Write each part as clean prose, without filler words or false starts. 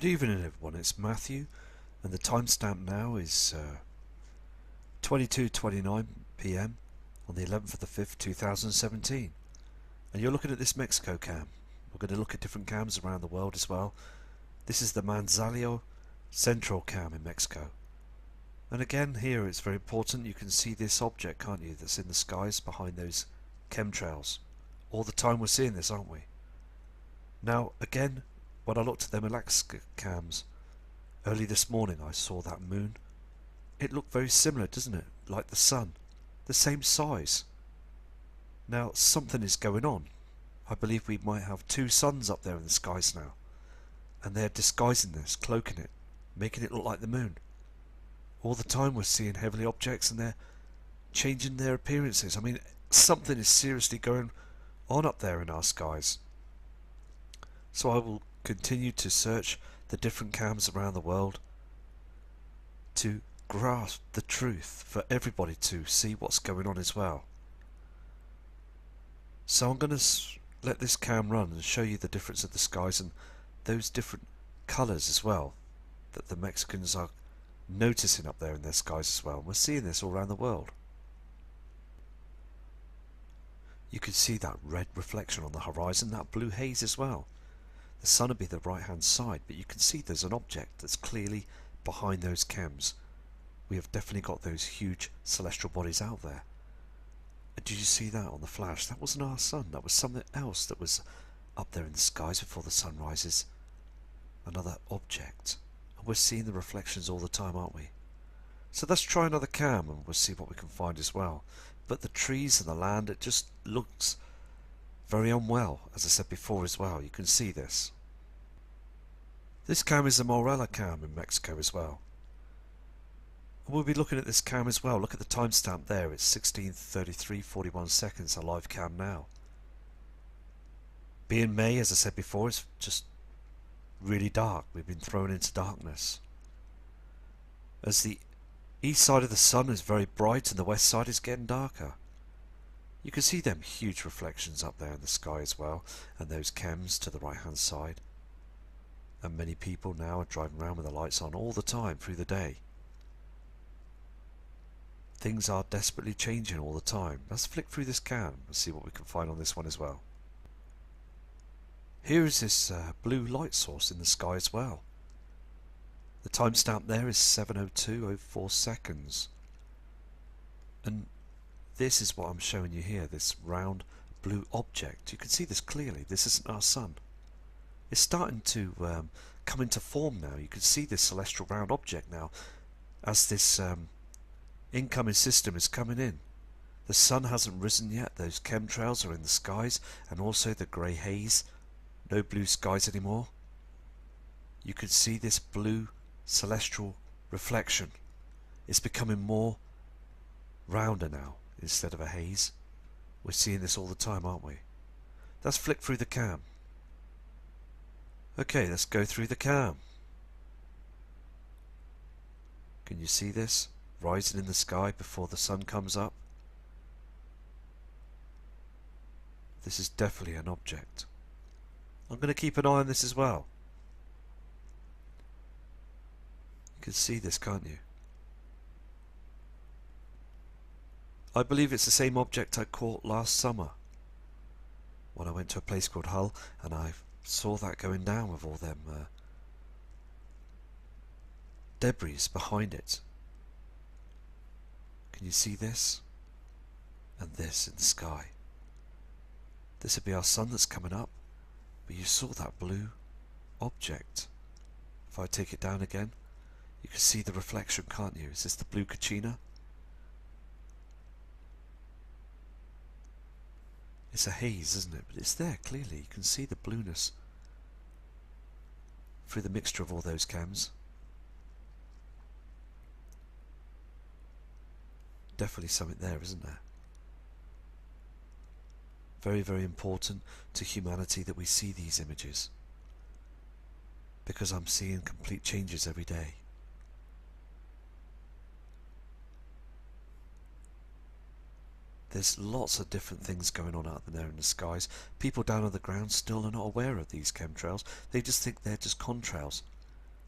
evening everyone, it's Matthew and the timestamp now is 22:29 PM on the 11th of the 5th 2017, and you're looking at this Mexico cam. We're going to look at different cams around the world as well. This is the Manzanillo Central cam in Mexico, and again here it's very important. You can see this object, can't you, that's in the skies behind those chemtrails. All the time we're seeing this, aren't we? Now again, when I looked at them Alaska cams early this morning, I saw that moon. It looked very similar, doesn't it? Like the sun, the same size. Now something is going on. I believe we might have two suns up there in the skies now, and they're disguising this, cloaking it, making it look like the moon. All the time we're seeing heavenly objects and they're changing their appearances. I mean, something is seriously going on up there in our skies. So I will continue to search the different cams around the world to grasp the truth for everybody to see what's going on as well. So I'm going to let this cam run and show you the difference of the skies and those different colours as well that the Mexicans are noticing up there in their skies as well. We're seeing this all around the world. You can see that red reflection on the horizon, that blue haze as well. The sun would be the right hand side, but you can see there's an object that's clearly behind those chems. We have definitely got those huge celestial bodies out there. And did you see that on the flash? That wasn't our sun, that was something else that was up there in the skies before the sun rises. Another object. And we're seeing the reflections all the time, aren't we? So let's try another cam and we'll see what we can find as well. But the trees and the land, it just looks very unwell, as I said before as well. You can see this. This cam is a Morella cam in Mexico as well. And we'll be looking at this cam as well. Look at the timestamp there. It's 16:33:41 seconds, a live cam now. Being May, as I said before, it's just really dark. We've been thrown into darkness. As the east side of the sun is very bright and the west side is getting darker. You can see them huge reflections up there in the sky as well, and those chems to the right hand side. And many people now are driving around with the lights on all the time through the day. Things are desperately changing all the time. Let's flick through this cam and see what we can find on this one as well. Here is this blue light source in the sky as well. The timestamp there is 7:02:04 seconds. And this is what I'm showing you here, this round blue object. You can see this clearly. This isn't our sun. It's starting to come into form now. You can see this celestial round object now as this incoming system is coming in. The sun hasn't risen yet. Those chemtrails are in the skies, and also the grey haze. No blue skies anymore. You can see this blue celestial reflection. It's becoming more rounder now instead of a haze. We're seeing this all the time, aren't we? Let's flick through the cam. Okay, let's go through the cam. Can you see this rising in the sky before the sun comes up? This is definitely an object. I'm going to keep an eye on this as well. You can see this, can't you? I believe it's the same object I caught last summer when I went to a place called Hull, and I saw that going down with all them debris behind it. Can you see this? And this in the sky. This would be our sun that's coming up, but you saw that blue object. If I take it down again, you can see the reflection, can't you? Is this the blue Kachina? It's a haze, isn't it? But it's there clearly. You can see the blueness through the mixture of all those cams. Definitely something there, isn't there? Very, very important to humanity that we see these images, because I'm seeing complete changes every day. There's lots of different things going on out there in the skies. People down on the ground still are not aware of these chemtrails. They just think they're just contrails.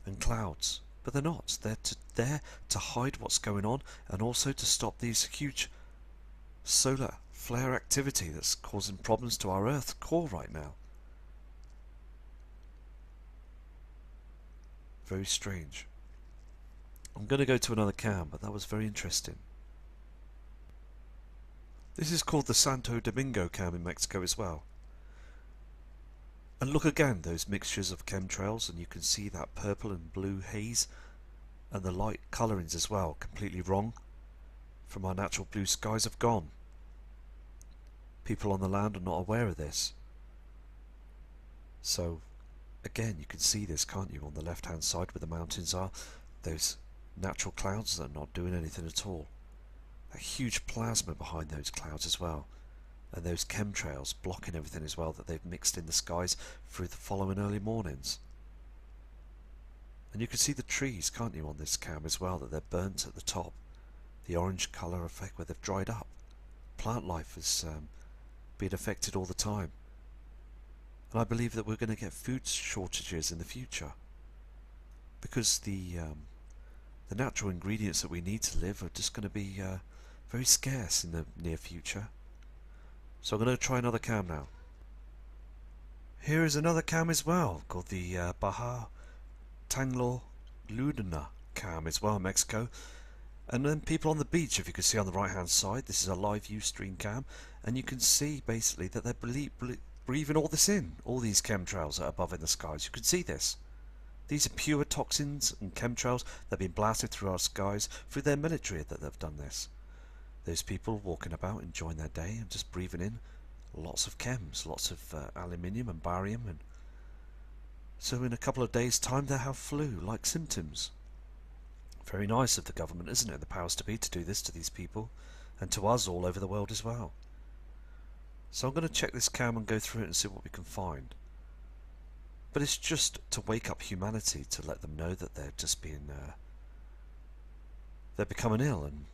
and clouds, but they're not. They're there to hide what's going on and also to stop these huge solar flare activity that's causing problems to our Earth core right now. Very strange. I'm going to go to another cam, but that was very interesting. This is called the Santo Domingo cam in Mexico as well. And look again, those mixtures of chemtrails, and you can see that purple and blue haze and the light colourings as well, completely wrong from our natural blue skies have gone. People on the land are not aware of this. So again, you can see this, can't you, on the left hand side where the mountains are, those natural clouds that are not doing anything at all. A huge plasma behind those clouds as well, and those chemtrails blocking everything as well that they've mixed in the skies through the following early mornings. And you can see the trees, can't you, on this cam as well, that they're burnt at the top. The orange colour effect where they've dried up. Plant life is being affected all the time. And I believe that we're going to get food shortages in the future, because the natural ingredients that we need to live are just going to be very scarce in the near future. So I'm going to try another cam now. Here is another cam as well, called the Baja Tanglo Luna cam as well, Mexico. And then people on the beach, if you can see on the right hand side, this is a live view stream cam, and you can see basically that they're breathing all this in, all these chemtrails that are above in the skies. You can see this. These are pure toxins and chemtrails that have been blasted through our skies through their military that they've done this. Those people walking about enjoying their day and just breathing in lots of chems, lots of aluminium and barium, and so in a couple of days' time they'll have flu-like symptoms. Very nice of the government, isn't it, the powers to be, to do this to these people and to us all over the world as well. So I'm going to check this cam and go through it and see what we can find. But it's just to wake up humanity, to let them know that they're just being they're becoming ill and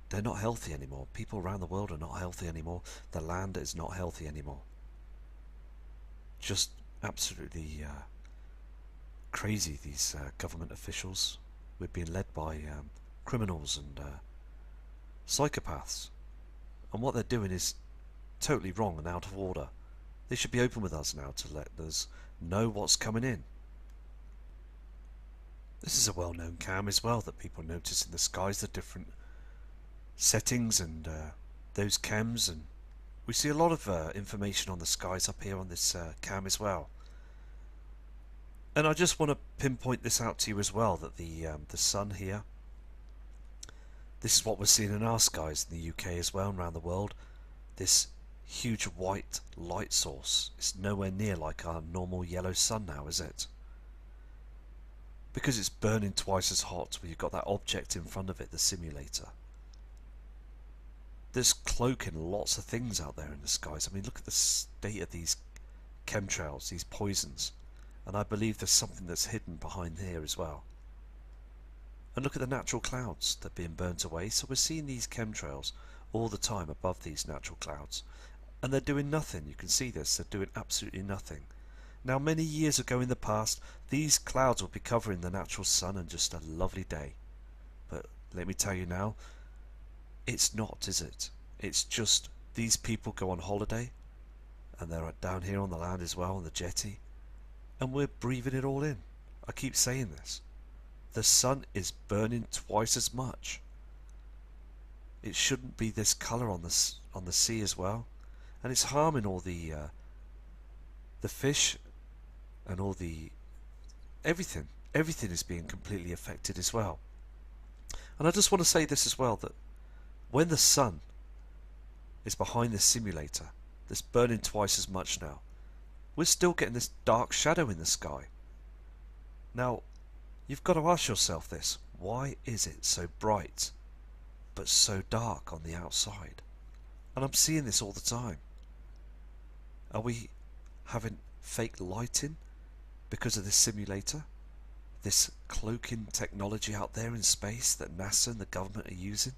they're not healthy anymore. People around the world are not healthy anymore. The land is not healthy anymore. Just absolutely crazy, these government officials. We're being led by criminals and psychopaths, and what they're doing is totally wrong and out of order. They should be open with us now to let us know what's coming in. This is a well-known cam as well that people notice in the skies, the different settings and those chems, and we see a lot of information on the skies up here on this cam as well. And I just want to pinpoint this out to you as well, that the sun here, this is what we're seeing in our skies in the UK as well and around the world. This huge white light source is nowhere near like our normal yellow sun now, is it? Because it's burning twice as hot where you've got that object in front of it, the simulator. There's cloaking lots of things out there in the skies. I mean, look at the state of these chemtrails, these poisons. And I believe there's something that's hidden behind here as well. And look at the natural clouds that are being burnt away. So we're seeing these chemtrails all the time above these natural clouds. And they're doing nothing. You can see this. They're doing absolutely nothing. Now, many years ago in the past, these clouds would be covering the natural sun and just a lovely day. But let me tell you now, it's not, is it? It's just these people go on holiday, and they're down here on the land as well, on the jetty, and we're breathing it all in. I keep saying this. The sun is burning twice as much. It shouldn't be this colour on the sea as well, and it's harming all the fish and all the everything. Everything is being completely affected as well. And I just want to say this as well, that when the sun is behind this simulator that's burning twice as much now, we're still getting this dark shadow in the sky. Now, you've got to ask yourself this: why is it so bright but so dark on the outside? And I'm seeing this all the time. Are we having fake lighting because of this simulator? This cloaking technology out there in space that NASA and the government are using?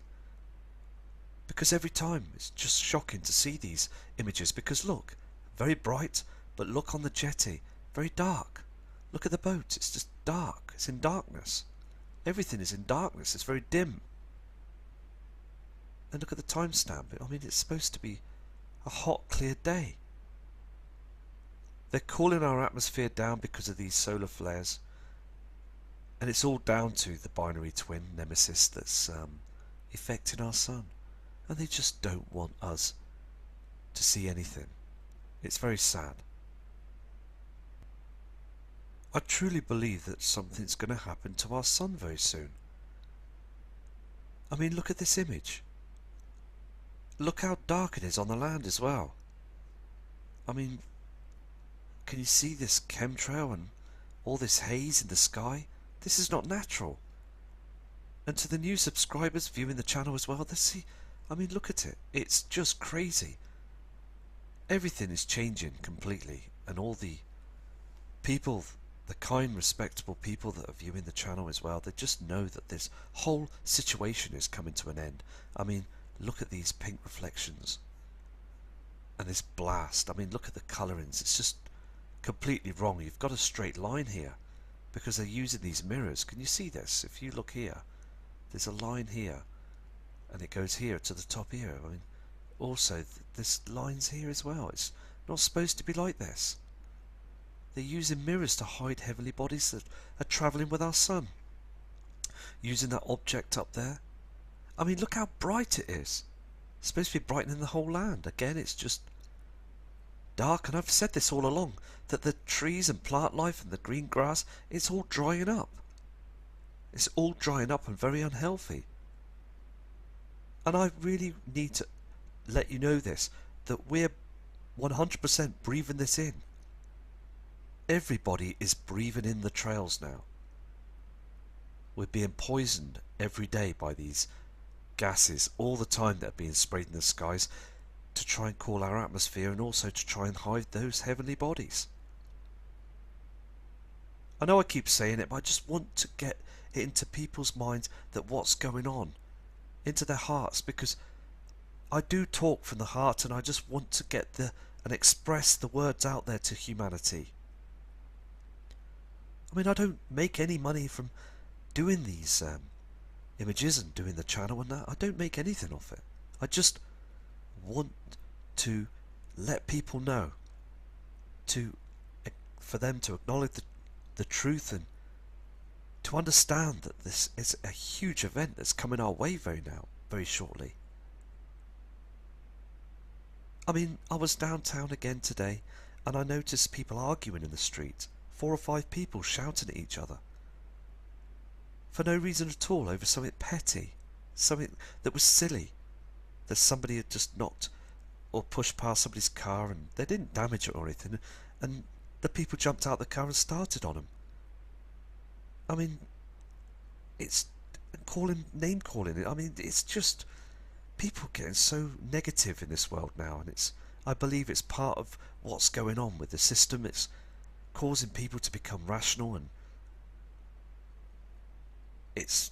Because every time it's just shocking to see these images, because look, very bright, but look on the jetty, very dark. Look at the boat, it's just dark. It's in darkness. Everything is in darkness. It's very dim. And look at the timestamp. I mean, it's supposed to be a hot, clear day. They're cooling our atmosphere down because of these solar flares. And it's all down to the binary twin nemesis that's affecting our sun. And they just don't want us to see anything. It's very sad. I truly believe that something's going to happen to our sun very soon. I mean, look at this image. Look how dark it is on the land as well. I mean, can you see this chemtrail and all this haze in the sky? This is not natural. And to the new subscribers viewing the channel as well, I mean, look at it. It's just crazy. Everything is changing completely, and all the people, the kind, respectable people that are viewing the channel as well, they just know that this whole situation is coming to an end. I mean, look at these pink reflections and this blast. I mean, look at the colourings. It's just completely wrong. You've got a straight line here because they're using these mirrors. Can you see this? If you look here, there's a line here and it goes here to the top here. I mean, also there's lines here as well. It's not supposed to be like this. They're using mirrors to hide heavenly bodies that are travelling with our sun. Using that object up there. I mean, look how bright it is. It's supposed to be brightening the whole land. Again, it's just dark. And I've said this all along, that the trees and plant life and the green grass, it's all drying up. It's all drying up and very unhealthy. And I really need to let you know this, that we're 100% breathing this in. Everybody is breathing in the trails now. We're being poisoned every day by these gases all the time that are being sprayed in the skies to try and cool our atmosphere and also to try and hide those heavenly bodies. I know I keep saying it, but I just want to get it into people's minds that what's going on, into their hearts, because I do talk from the heart and I just want to get and express the words out there to humanity. I mean, I don't make any money from doing these images and doing the channel and that. I don't make anything off it. I just want to let people know, for them to acknowledge the truth and to understand that this is a huge event that's coming our way very shortly. I mean, I was downtown again today and I noticed people arguing in the street. 4 or 5 people shouting at each other for no reason at all over something petty, something that was silly, that somebody had just knocked or pushed past somebody's car and they didn't damage it or anything, and the people jumped out of the car and started on them. I mean, it's name calling. I mean, it's just people getting so negative in this world now, and I believe it's part of what's going on with the system. It's causing people to become rational, and it's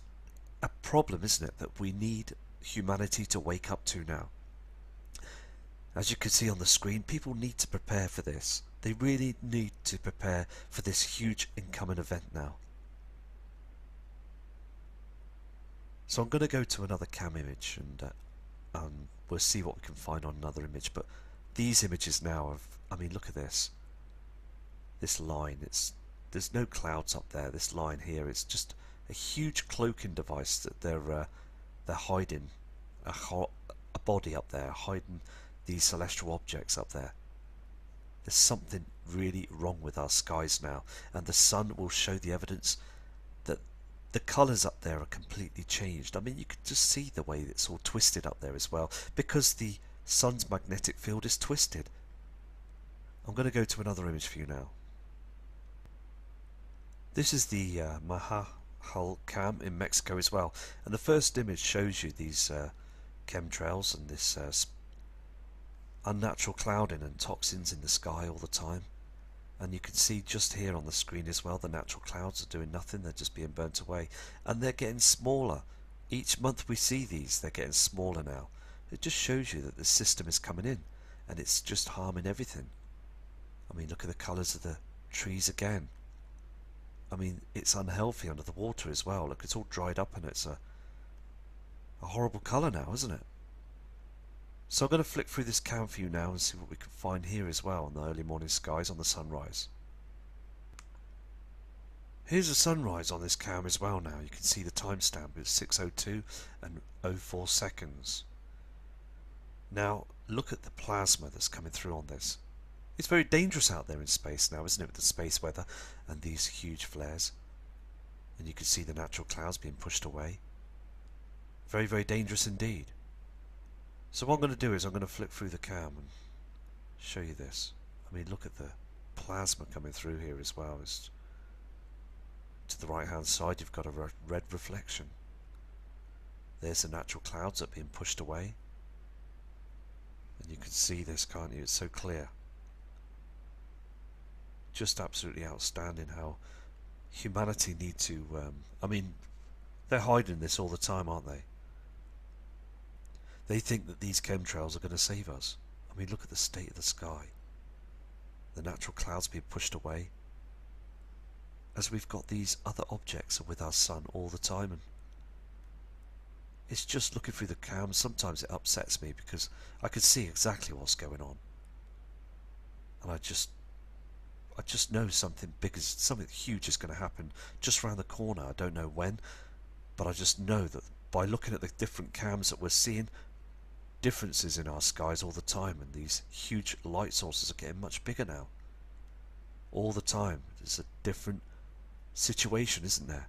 a problem, isn't it, that we need humanity to wake up to now. As you can see on the screen, people need to prepare for this. They really need to prepare for this huge incoming event now. So I'm going to go to another cam image and we'll see what we can find on another image. But these images now I mean, look at this. This line, there's no clouds up there. This line here, it's just a huge cloaking device that they're hiding a body up there, hiding these celestial objects up there. There's something really wrong with our skies now, and the sun will show the evidence that the colours up there are completely changed. I mean, you could just see the way it's all twisted up there as well, because the sun's magnetic field is twisted. I'm going to go to another image for you now. This is the Mahahal cam in Mexico as well, and the first image shows you these chemtrails and this unnatural clouding and toxins in the sky all the time. And you can see just here on the screen as well, the natural clouds are doing nothing, they're just being burnt away, and they're getting smaller. Each month we see these, they're getting smaller now. It just shows you that the system is coming in and it's just harming everything. I mean, look at the colours of the trees again. I mean, it's unhealthy under the water as well. Look, it's all dried up and it's a horrible colour now, isn't it? So I'm going to flick through this cam for you now and see what we can find here as well in the early morning skies on the sunrise. Here's a sunrise on this cam as well now. You can see the timestamp is 6:02 and 04 seconds. Now, look at the plasma that's coming through on this. It's very dangerous out there in space now, isn't it, with the space weather and these huge flares. And you can see the natural clouds being pushed away. Very, very dangerous indeed. So what I'm going to do is I'm going to flick through the cam and show you this. I mean, look at the plasma coming through here as well. It's to the right hand side, you've got a red reflection. There's the natural clouds that are being pushed away. And you can see this, can't you? It's so clear. Just absolutely outstanding how humanity need to, I mean, they're hiding this all the time, aren't they? They think that these chemtrails are going to save us. I mean, look at the state of the sky. The natural clouds being pushed away. As we've got these other objects with our sun all the time, and it's just looking through the cam. Sometimes it upsets me because I can see exactly what's going on, and I just know something big, something huge is going to happen just around the corner. I don't know when, but I just know that by looking at the different cams that we're seeing, differences in our skies all the time, and these huge light sources are getting much bigger now. All the time, there's a different situation, isn't there,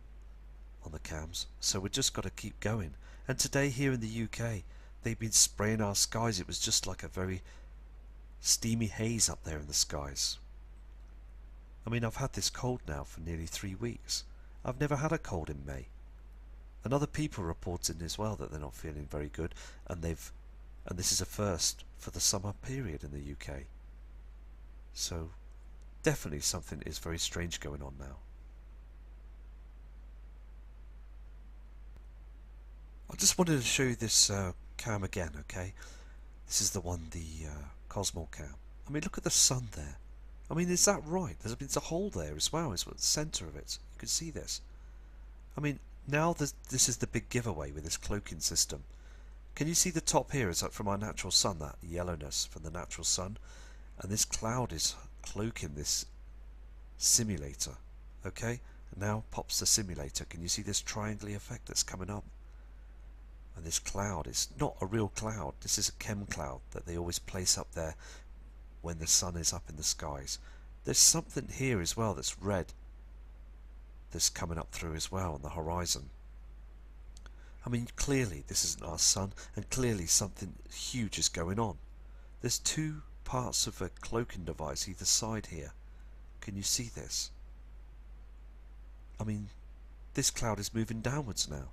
on the cams? So we've just got to keep going. And today here in the UK, they've been spraying our skies. It was just like a very steamy haze up there in the skies. I mean, I've had this cold now for nearly 3 weeks. I've never had a cold in May. And other people reporting as well that they're not feeling very good, and this is a first for the summer period in the UK. So definitely something is very strange going on now. I just wanted to show you this cam again, okay? This is the one, the Cosmo cam. I mean, look at the sun there. I mean, is that right? There's a hole there as well. It's at the centre of it. You can see this. I mean, now this is the big giveaway with this cloaking system. Can you see the top here is like from our natural sun, that yellowness from the natural sun? And this cloud is cloaking this simulator, okay? And now pops the simulator. Can you see this triangle effect that's coming up? And this cloud is not a real cloud. This is a chem cloud that they always place up there when the sun is up in the skies. There's something here as well that's red that's coming up through as well on the horizon. I mean, clearly this isn't our sun, and clearly something huge is going on. There's two parts of a cloaking device either side here. Can you see this? I mean, this cloud is moving downwards now.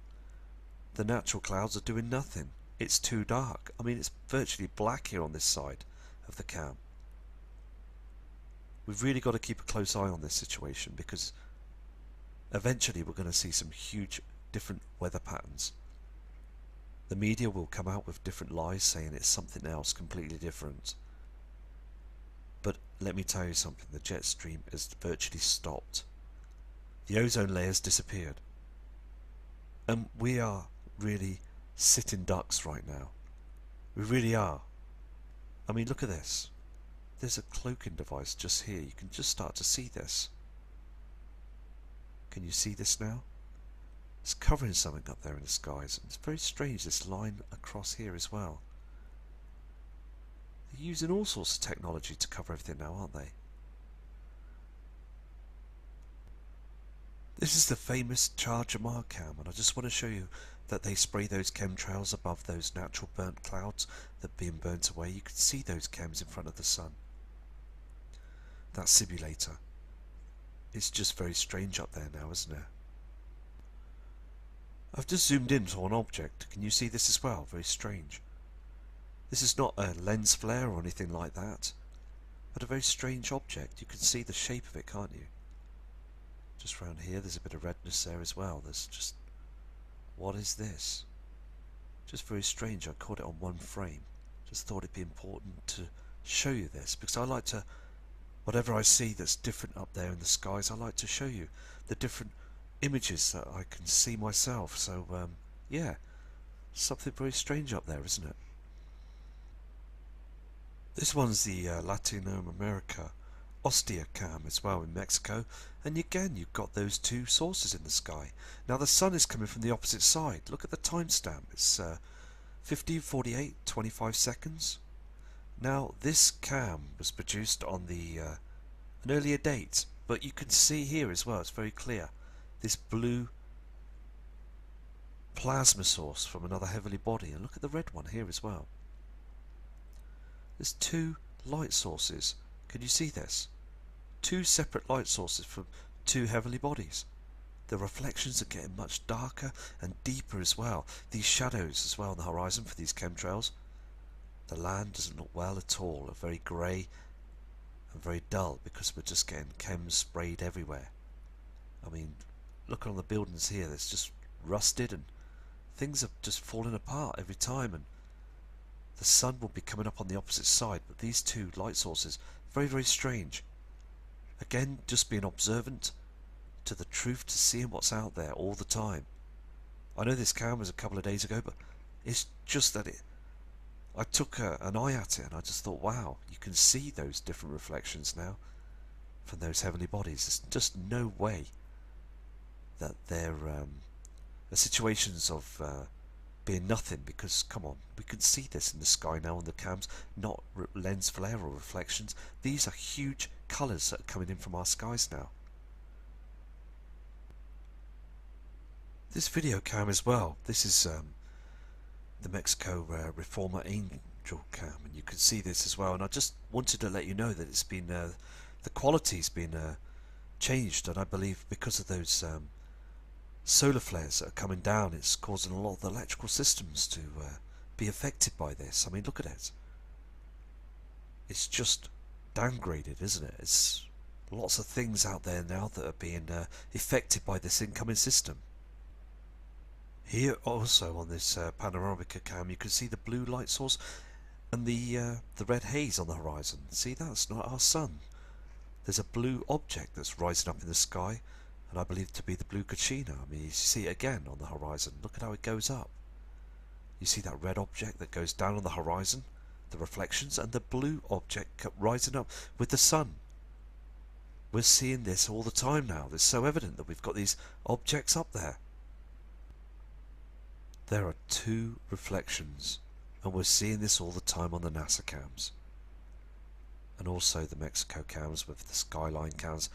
The natural clouds are doing nothing. It's too dark. I mean, it's virtually black here on this side of the cam. We've really got to keep a close eye on this situation, because eventually we're going to see some huge different weather patterns. The media will come out with different lies saying it's something else completely different. But let me tell you something, the jet stream has virtually stopped. The ozone layer's disappeared. And we are really sitting ducks right now. We really are. I mean, look at this. There's a cloaking device just here. You can just start to see this. Can you see this now? It's covering something up there in the skies. It's very strange, this line across here as well. They're using all sorts of technology to cover everything now, aren't they? This is the famous Charger Mark cam, and I just want to show you that they spray those chemtrails above those natural burnt clouds that are being burnt away. You can see those chems in front of the sun. That simulator. It's just very strange up there now, isn't it? I've just zoomed into an object. Can you see this as well? Very strange. This is not a lens flare or anything like that, but a very strange object. You can see the shape of it, can't you? Just around here there's a bit of redness there as well. There's just... what is this? Just very strange. I caught it on one frame. Just thought it'd be important to show you this, because I like to whatever I see that's different up there in the skies, I like to show you the different images that I can see myself. So yeah, something very strange up there, isn't it? This one's the Latino America Ostia cam as well in Mexico, and again you've got those two sources in the sky. Now the sun is coming from the opposite side. Look at the timestamp. It's 15:48, 25 seconds. Now this cam was produced on an earlier date, but you can see here as well, it's very clear, this blue plasma source from another heavenly body. And look at the red one here as well. There's two light sources. Can you see this? Two separate light sources from two heavenly bodies. The reflections are getting much darker and deeper as well. These shadows as well on the horizon for these chemtrails. The land doesn't look well at all. They're very grey and very dull because we're just getting chems sprayed everywhere. I mean, look on the buildings here. It's just rusted and things are just falling apart every time. And the sun will be coming up on the opposite side, but these two light sources, very, very strange. Again, just being observant to the truth, to seeing what's out there all the time. I know this cam was a couple of days ago, but it's just that I took an eye at it and I just thought, wow, you can see those different reflections now from those heavenly bodies. There's just no way that they're situations of being nothing, because come on, we can see this in the sky now on the cams, not lens flare or reflections. These are huge colours that are coming in from our skies now. This video cam as well, this is the Mexico Reformer Angel cam, and you can see this as well. And I just wanted to let you know that it's been the quality's been changed, and I believe because of those solar flares that are coming down, it's causing a lot of the electrical systems to be affected by this. I mean, look at it. It's just downgraded, isn't it? It's lots of things out there now that are being affected by this incoming system. Here also on this panoramica cam, you can see the blue light source and the red haze on the horizon. See, that's not our sun. There's a blue object that's rising up in the sky, and I believe to be the blue Kachina. I mean, you see it again on the horizon. Look at how it goes up. You see that red object that goes down on the horizon, the reflections, and the blue object kept rising up with the sun. We're seeing this all the time now. It's so evident that we've got these objects up there. There are two reflections, and we're seeing this all the time on the NASA cams. And also the Mexico cams with the skyline cams.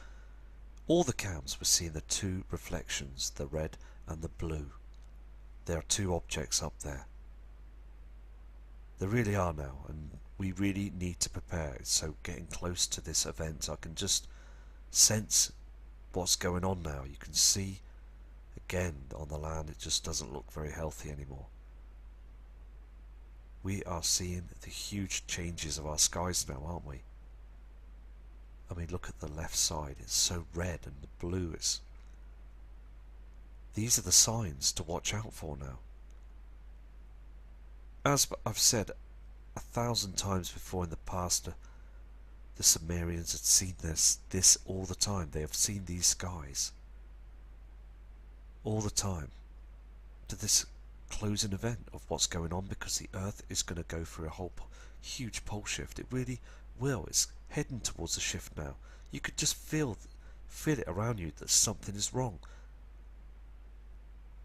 All the cams were seeing the two reflections, the red and the blue. There are two objects up there. There really are now, and we really need to prepare. So getting close to this event, I can just sense what's going on now. You can see again on the land, it just doesn't look very healthy anymore. We are seeing the huge changes of our skies now, aren't we? I mean, look at the left side, it's so red, and the blue is... These are the signs to watch out for now. As I've said 1,000 times before in the past, the Sumerians had seen this all the time. They have seen these skies all the time. To this closing event of what's going on, because the Earth is going to go through a whole huge pole shift. It really will. It's heading towards a shift now. You could just feel it around you that something is wrong.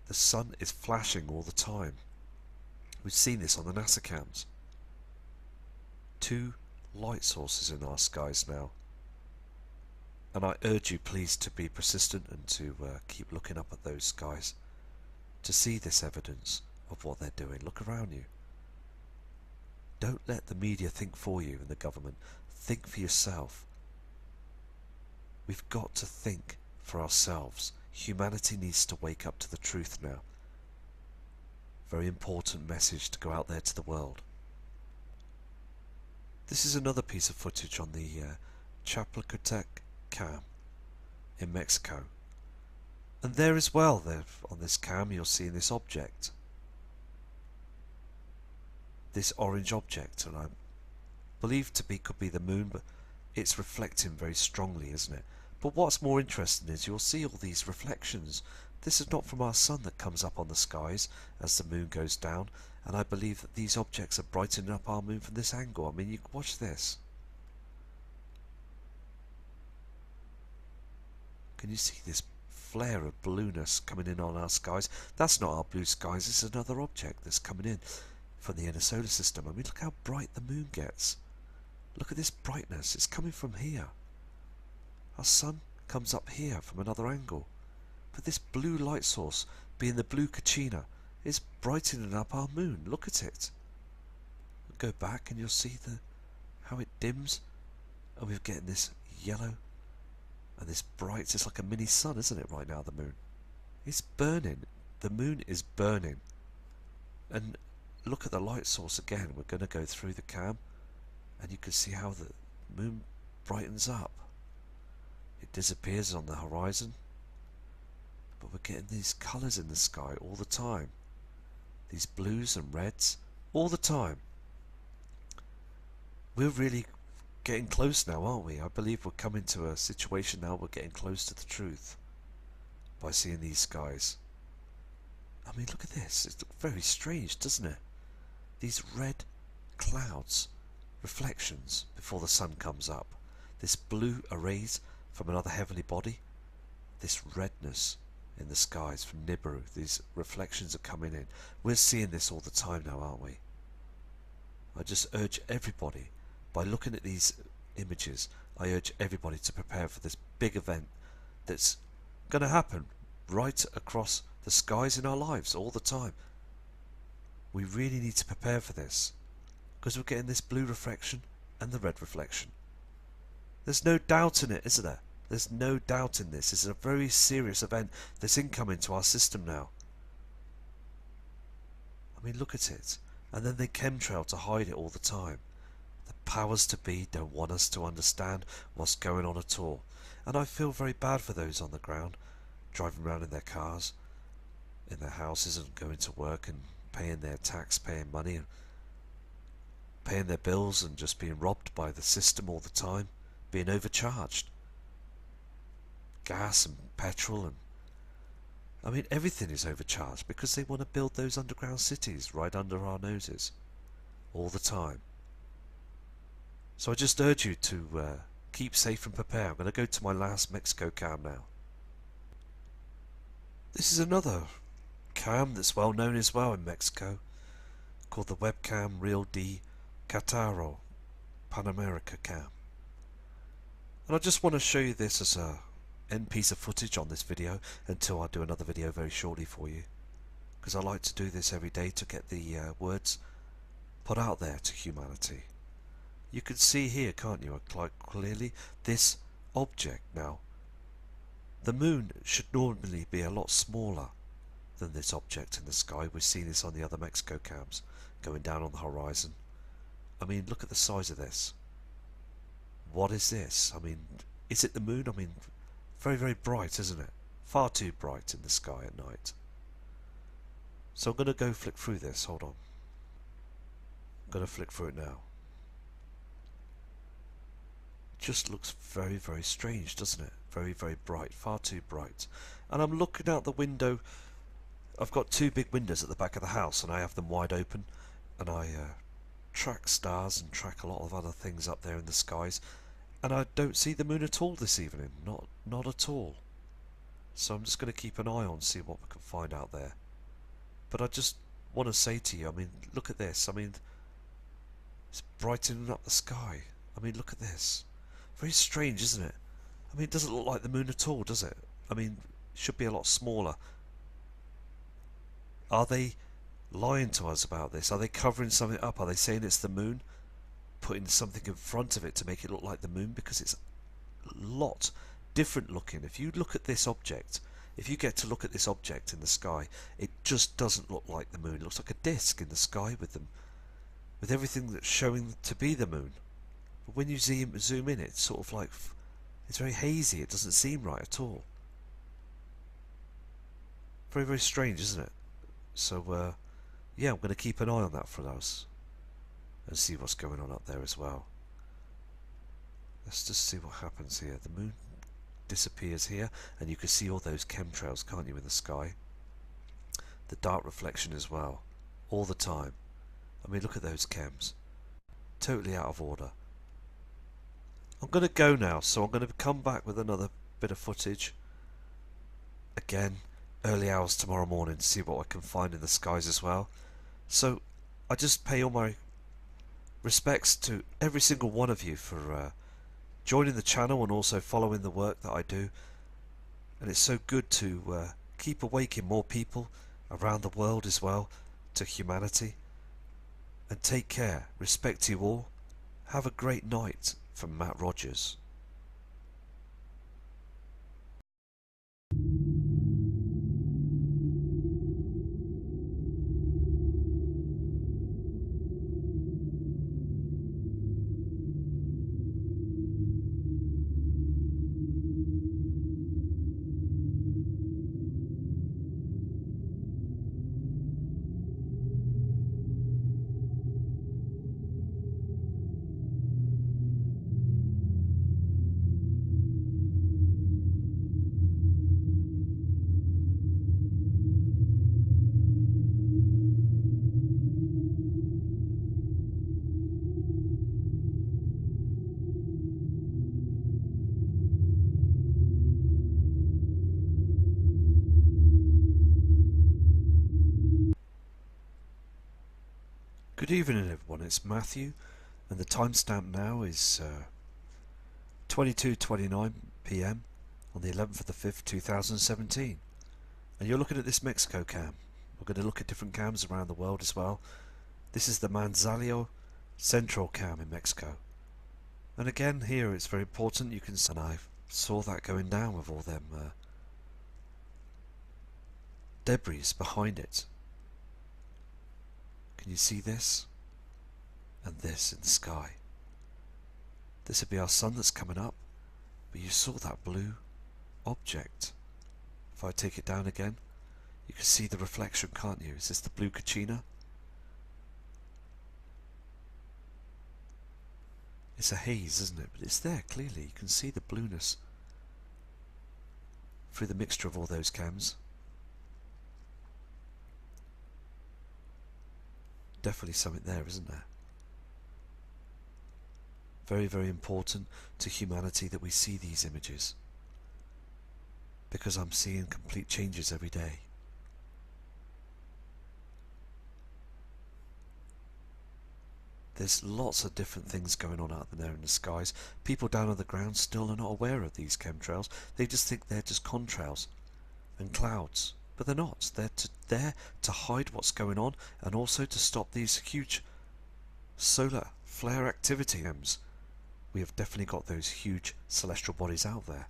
The sun is flashing all the time. We've seen this on the NASA cams. Two light sources in our skies now. And I urge you please to be persistent and to keep looking up at those skies to see this evidence of what they're doing. Look around you. Don't let the media think for you and the government. Think for yourself. We've got to think for ourselves. Humanity needs to wake up to the truth now. Very important message to go out there to the world. This is another piece of footage on the Chapultepec cam in Mexico. And there as well, there on this cam, you're seeing this object. This orange object, and I believe could be the moon, but it's reflecting very strongly, isn't it? But what's more interesting is you'll see all these reflections. This is not from our sun that comes up on the skies as the moon goes down, and I believe that these objects are brightening up our moon from this angle. I mean, you watch this. Can you see this flare of blueness coming in on our skies? That's not our blue skies, it's another object that's coming in from the inner solar system. I mean, look how bright the moon gets. Look at this brightness, it's coming from here. Our sun comes up here from another angle. But this blue light source, being the blue Kachina, is brightening up our moon. Look at it. Go back and you'll see how it dims. And we're getting this yellow and this bright. It's like a mini sun, isn't it, right now, the moon? It's burning. The moon is burning. And look at the light source again. We're going to go through the cam and you can see how the moon brightens up. It disappears on the horizon. But we're getting these colours in the sky all the time. These blues and reds all the time. We're really getting close now, aren't we? I believe we're coming to a situation now we're getting close to the truth by seeing these skies. I mean, look at this. It's very strange, doesn't it? These red clouds, reflections before the sun comes up. This blue arrays from another heavenly body. This redness in the skies from Nibiru. These reflections are coming in. We're seeing this all the time now, aren't we? I just urge everybody, by looking at these images, I urge everybody to prepare for this big event that's going to happen right across the skies in our lives all the time. We really need to prepare for this because we're getting this blue reflection and the red reflection. There's no doubt in it, isn't there? There's no doubt in this. It's a very serious event that's incoming to our system now. I mean, look at it. And then they chemtrail to hide it all the time. The powers to be don't want us to understand what's going on at all. And I feel very bad for those on the ground, driving around in their cars, in their houses and going to work and paying their tax, paying money and paying their bills and just being robbed by the system all the time, being overcharged. Gas and petrol and I mean everything is overcharged because they want to build those underground cities right under our noses all the time. So I just urge you to keep safe and prepare. I'm going to go to my last Mexico cam now. This is another cam that's well known as well in Mexico, called the webcam Real de Catarro Panamerica cam. And I just want to show you this as a end piece of footage on this video until I do another video very shortly for you, because I like to do this every day to get the words put out there to humanity. You can see here, can't you, quite clearly this object now. The moon should normally be a lot smaller than this object in the sky. We've seen this on the other Mexico cams going down on the horizon. I mean, look at the size of this. What is this? I mean, is it the moon? I mean, very, very bright, isn't it? Far too bright in the sky at night. So I'm going to go flick through this. Hold on. I'm going to flick through it now. It just looks very, very strange, doesn't it? Very, very bright. Far too bright. And I'm looking out the window. I've got two big windows at the back of the house and I have them wide open. And I track stars and track a lot of other things up there in the skies. And I don't see the moon at all this evening. Not at all. So I'm just going to keep an eye on, see what we can find out there. But I just want to say to you, I mean, look at this. I mean, it's brightening up the sky. I mean, look at this. Very strange, isn't it? I mean, it doesn't look like the moon at all, does it? I mean, it should be a lot smaller. Are they lying to us about this? Are they covering something up? Are they saying it's the moon? Putting something in front of it to make it look like the moon? Because it's a lot different looking. If you look at this object, if you get to look at this object in the sky, it just doesn't look like the moon. It looks like a disc in the sky with everything that's showing to be the moon. But when you zoom in, it's sort of like, it's very hazy. It doesn't seem right at all. Very, very strange, isn't it? So, yeah, I'm going to keep an eye on that for us and see what's going on up there as well. Let's just see what happens here. The moon disappears here, and you can see all those chemtrails, can't you, in the sky? The dark reflection as well, all the time. I mean, look at those chems. Totally out of order. I'm going to go now, so I'm going to come back with another bit of footage. Again, early hours tomorrow morning to see what I can find in the skies as well. So, I just pay all my respects to every single one of you for joining the channel and also following the work that I do. And it's so good to keep awakening more people around the world as well to humanity. And take care. Respect to you all. Have a great night from Matt Rogers. Good evening everyone, it's Matthew, and the timestamp now is 22:29 PM on the 11th of the 5th 2017, and you're looking at this Mexico cam. We're going to look at different cams around the world as well. This is the Manzanillo Central cam in Mexico, and again here it's very important. You can see, and I saw that going down with all them debris behind it. Can you see this? And this in the sky. This would be our sun that's coming up, but you saw that blue object. If I take it down again, you can see the reflection, can't you? Is this the blue Kachina? It's a haze, isn't it? But it's there clearly. You can see the blueness through the mixture of all those cams. Definitely something there, isn't there? Very, very important to humanity that we see these images, because I'm seeing complete changes every day. There's lots of different things going on out there in the skies. People down on the ground still are not aware of these chemtrails. They just think they're just contrails and clouds. But they're not. They're there to hide what's going on, and also to stop these huge solar flare activity. We have definitely got those huge celestial bodies out there.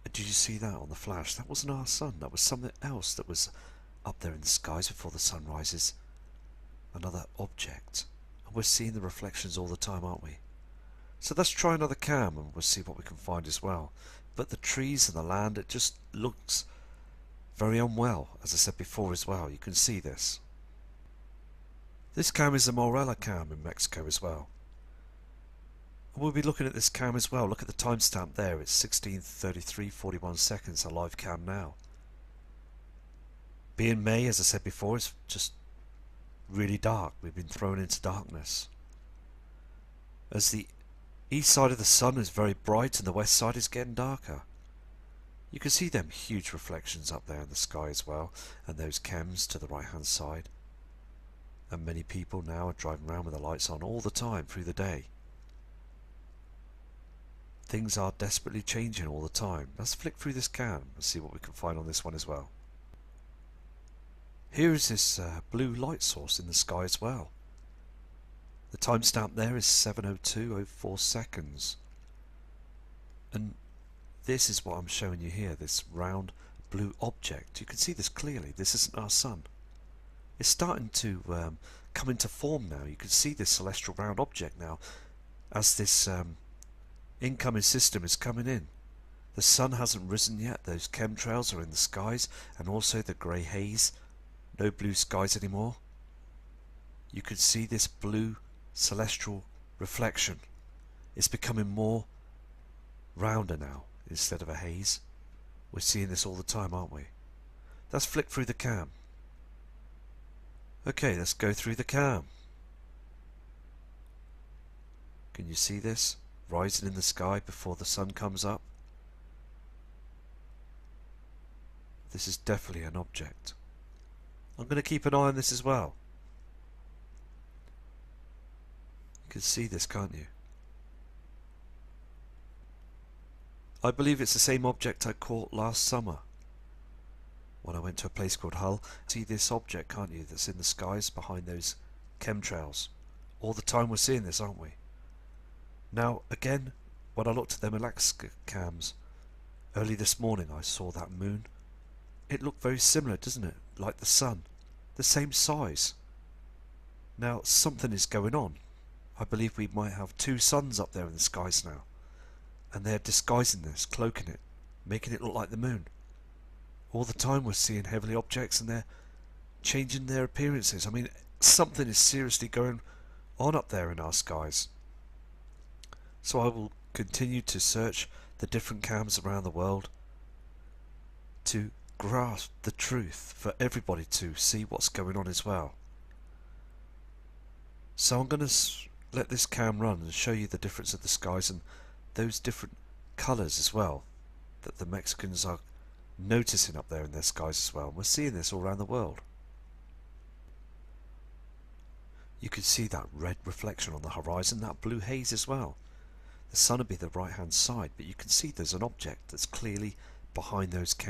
Did you see that on the flash? That wasn't our sun. That was something else that was up there in the skies before the sun rises. Another object. And we're seeing the reflections all the time, aren't we? So let's try another cam and we'll see what we can find as well. But the trees and the land, it just looks very unwell, as I said before as well. You can see this. This cam is the Morella cam in Mexico as well. And we'll be looking at this cam as well. Look at the timestamp there. It's 16:33:41 seconds, a live cam now. Being May, as I said before, it's just really dark. We've been thrown into darkness. As the east side of the sun is very bright and the west side is getting darker. You can see them huge reflections up there in the sky as well, and those chems to the right hand side. And many people now are driving around with the lights on all the time through the day. Things are desperately changing all the time. Let's flick through this cam and see what we can find on this one as well. Here is this blue light source in the sky as well. The timestamp there is 7:02:04 seconds. And this is what I'm showing you here, this round blue object. You can see this clearly. This isn't our sun. It's starting to come into form now. You can see this celestial round object now as this incoming system is coming in. The sun hasn't risen yet. Those chemtrails are in the skies, and also the grey haze. No blue skies anymore. You can see this blue celestial reflection. It's becoming more rounder now instead of a haze. We're seeing this all the time, aren't we? Let's flick through the cam. Okay, let's go through the cam. Can you see this? Rising in the sky before the sun comes up. This is definitely an object. I'm going to keep an eye on this as well. You can see this, can't you? I believe it's the same object I caught last summer when I went to a place called Hull. See this object, can't you, that's in the skies behind those chemtrails. All the time we're seeing this, aren't we? Now, again, when I looked at them Alaska cams early this morning, I saw that moon. It looked very similar, doesn't it? Like the sun. The same size. Now, something is going on. I believe we might have two suns up there in the skies now. And they're disguising this, cloaking it, making it look like the moon. All the time we're seeing heavenly objects and they're changing their appearances. I mean, something is seriously going on up there in our skies. So I will continue to search the different cams around the world to grasp the truth for everybody to see what's going on as well. So I'm going to let this cam run and show you the difference of the skies and those different colours as well that the Mexicans are noticing up there in their skies as well. We're seeing this all around the world. You can see that red reflection on the horizon, that blue haze as well. The sun will be the right hand side, but you can see there's an object that's clearly behind those